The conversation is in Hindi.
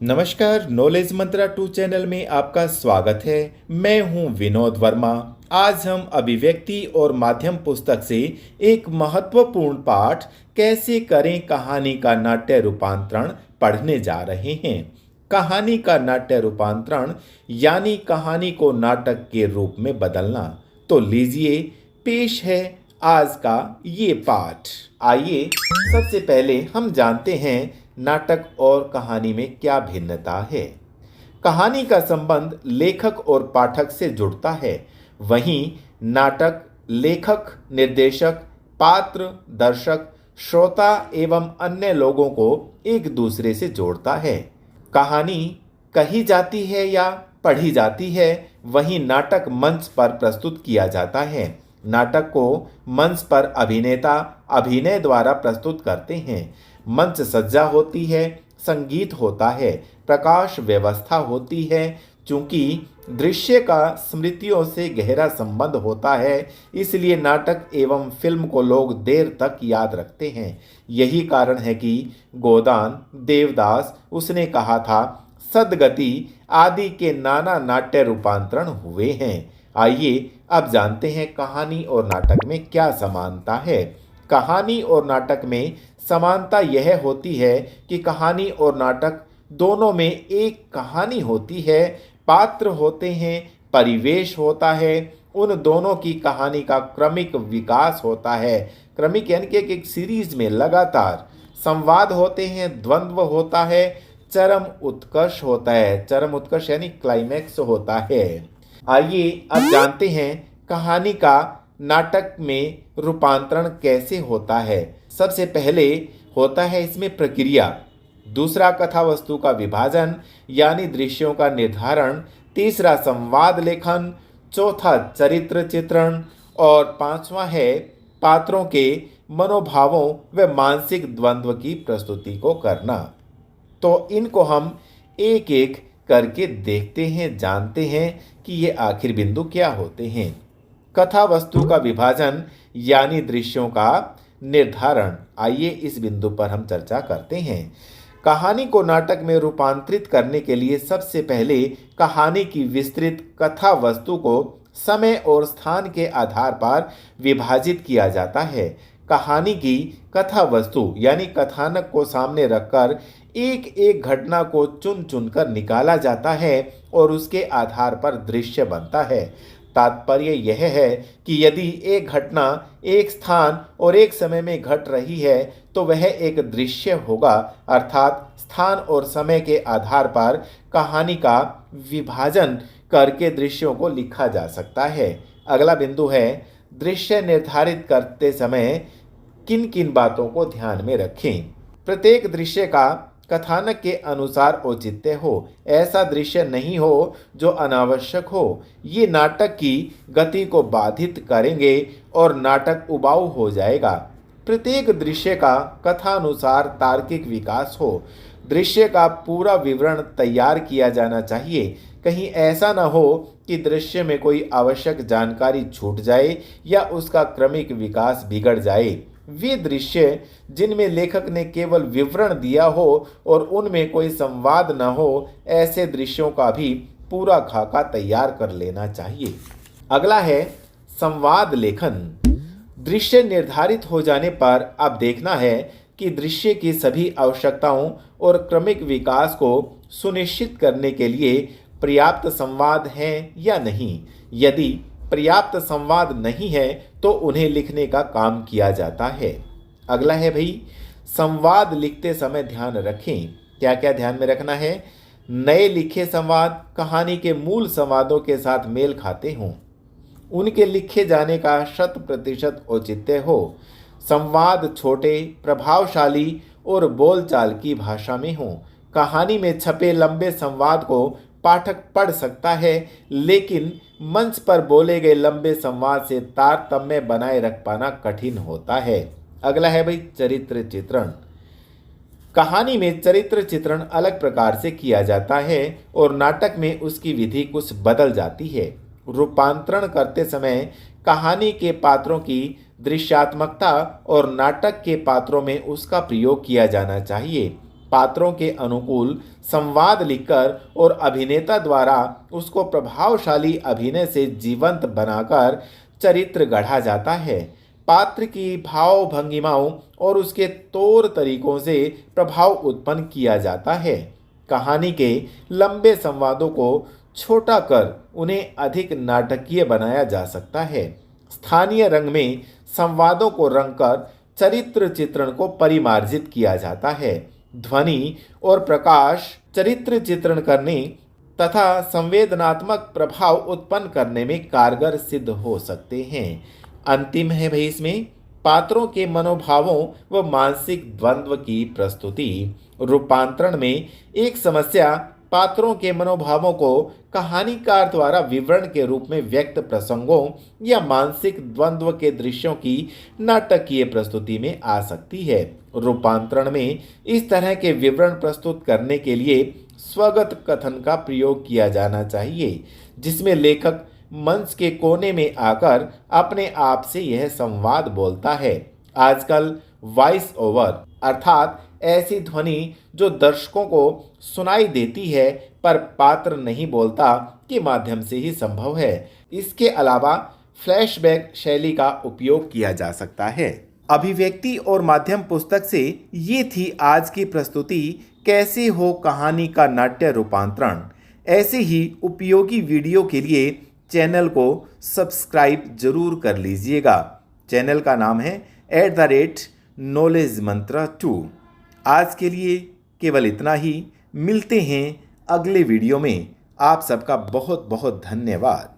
नमस्कार, नॉलेज मंत्रा 2 चैनल में आपका स्वागत है। मैं हूं विनोद वर्मा। आज हम अभिव्यक्ति और माध्यम पुस्तक से एक महत्वपूर्ण पाठ कैसे करें कहानी का नाट्य रूपांतरण पढ़ने जा रहे हैं। कहानी का नाट्य रूपांतरण यानी कहानी को नाटक के रूप में बदलना। तो लीजिए, पेश है आज का ये पाठ। आइए सबसे पहले हम जानते हैं नाटक और कहानी में क्या भिन्नता है। कहानी का संबंध लेखक और पाठक से जुड़ता है, वहीं नाटक लेखक, निर्देशक, पात्र, दर्शक, श्रोता एवं अन्य लोगों को एक दूसरे से जोड़ता है। कहानी कही जाती है या पढ़ी जाती है, वहीं नाटक मंच पर प्रस्तुत किया जाता है। नाटक को मंच पर अभिनेता अभिनय द्वारा प्रस्तुत करते हैं। मंच सज्जा होती है, संगीत होता है, प्रकाश व्यवस्था होती है। चूंकि दृश्य का स्मृतियों से गहरा संबंध होता है, इसलिए नाटक एवं फिल्म को लोग देर तक याद रखते हैं। यही कारण है कि गोदान, देवदास उसने कहा था, सदगति आदि के नाना नाट्य रूपांतरण हुए हैं। आइए अब जानते हैं कहानी और नाटक में क्या समानता है। कहानी और नाटक में समानता यह होती है कि कहानी और नाटक दोनों में एक कहानी होती है, पात्र होते हैं, परिवेश होता है, उन दोनों की कहानी का क्रमिक विकास होता है। क्रमिक यानी कि एक सीरीज में लगातार संवाद होते हैं, द्वंद्व होता है, चरम उत्कर्ष होता है। चरम उत्कर्ष यानी क्लाइमैक्स होता है। आइए अब जानते हैं कहानी का नाटक में रूपांतरण कैसे होता है। सबसे पहले होता है इसमें प्रक्रिया, दूसरा कथा वस्तु का विभाजन यानी दृश्यों का निर्धारण, तीसरा संवाद लेखन, चौथा चरित्र चित्रण और पांचवा है पात्रों के मनोभावों व मानसिक द्वंद्व की प्रस्तुति को करना। तो इनको हम एक एक करके देखते हैं, जानते हैं कि ये आखिर बिंदु क्या होते हैं। कथा वस्तु का विभाजन यानी दृश्यों का निर्धारण। आइए इस बिंदु पर हम चर्चा करते हैं। कहानी को नाटक में रूपांतरित करने के लिए सबसे पहले कहानी की विस्तृत कथा वस्तु को समय और स्थान के आधार पर विभाजित किया जाता है। कहानी की कथा वस्तु यानी कथानक को सामने रखकर एक एक घटना को चुन चुनकर निकाला जाता है और उसके आधार पर दृश्य बनता है। तात्पर्य यह है कि यदि एक घटना एक स्थान और एक समय में घट रही है तो वह एक दृश्य होगा, अर्थात स्थान और समय के आधार पर कहानी का विभाजन करके दृश्यों को लिखा जा सकता है। अगला बिंदु है दृश्य निर्धारित करते समय किन किन बातों को ध्यान में रखें। प्रत्येक दृश्य का कथानक के अनुसार औचित्य हो, ऐसा दृश्य नहीं हो जो अनावश्यक हो। ये नाटक की गति को बाधित करेंगे और नाटक उबाऊ हो जाएगा। प्रत्येक दृश्य का कथानुसार तार्किक विकास हो। दृश्य का पूरा विवरण तैयार किया जाना चाहिए। कहीं ऐसा न हो कि दृश्य में कोई आवश्यक जानकारी छूट जाए या उसका क्रमिक विकास बिगड़ जाए। वे दृश्य जिनमें लेखक ने केवल विवरण दिया हो और उनमें कोई संवाद न हो, ऐसे दृश्यों का भी पूरा खाका तैयार कर लेना चाहिए। अगला है संवाद लेखन। दृश्य निर्धारित हो जाने पर अब देखना है कि दृश्य की सभी आवश्यकताओं और क्रमिक विकास को सुनिश्चित करने के लिए पर्याप्त संवाद है या नहीं। यदि पर्याप्त संवाद नहीं है तो उन्हें लिखने का काम किया जाता है। अगला है भाई, संवाद लिखते समय ध्यान रखें। क्या क्या ध्यान में रखना है? नए लिखे संवाद कहानी के मूल संवादों के साथ मेल खाते हों, उनके लिखे जाने का 100% औचित्य हो, संवाद छोटे, प्रभावशाली और बोलचाल की भाषा में हो। कहानी में छपे लंबे संवाद को पाठक पढ़ सकता है, लेकिन मंच पर बोले गए लंबे संवाद से तारतम्य बनाए रख पाना कठिन होता है। अगला है भाई चरित्र चित्रण। कहानी में चरित्र चित्रण अलग प्रकार से किया जाता है और नाटक में उसकी विधि कुछ बदल जाती है। रूपांतरण करते समय कहानी के पात्रों की दृश्यात्मकता और नाटक के पात्रों में उसका प्रयोग किया जाना चाहिए। पात्रों के अनुकूल संवाद लिखकर और अभिनेता द्वारा उसको प्रभावशाली अभिनय से जीवंत बनाकर चरित्र गढ़ा जाता है। पात्र की भाव भंगिमाओं और उसके तौर तरीकों से प्रभाव उत्पन्न किया जाता है। कहानी के लंबे संवादों को छोटा कर उन्हें अधिक नाटकीय बनाया जा सकता है। स्थानीय रंग में संवादों को रंगकर चरित्र चित्रण को परिमार्जित किया जाता है। ध्वनि और प्रकाश चरित्र चित्रण करने तथा संवेदनात्मक प्रभाव उत्पन्न करने में कारगर सिद्ध हो सकते हैं। अंतिम है भाई इसमें पात्रों के मनोभावों व मानसिक द्वंद्व की प्रस्तुति। रूपांतरण में एक समस्या पात्रों के मनोभावों को कहानीकार द्वारा विवरण के रूप में व्यक्त प्रसंगों या मानसिक द्वंद्व के दृश्यों की नाटकीय प्रस्तुति में आ सकती है। रूपांतरण में इस तरह के विवरण प्रस्तुत करने के लिए स्वगत कथन का प्रयोग किया जाना चाहिए, जिसमें लेखक मंच के कोने में आकर अपने आप से यह संवाद बोलता है। आजकल वॉइस ओवर अर्थात ऐसी ध्वनि जो दर्शकों को सुनाई देती है पर पात्र नहीं बोलता के माध्यम से ही संभव है। इसके अलावा फ्लैशबैक शैली का उपयोग किया जा सकता है। अभिव्यक्ति और माध्यम पुस्तक से ये थी आज की प्रस्तुति, कैसे हो कहानी का नाट्य रूपांतरण। ऐसे ही उपयोगी वीडियो के लिए चैनल को सब्सक्राइब जरूर कर लीजिएगा। चैनल का नाम है @knowledge mantra 2। आज के लिए केवल इतना ही। मिलते हैं अगले वीडियो में। आप सबका बहुत बहुत धन्यवाद।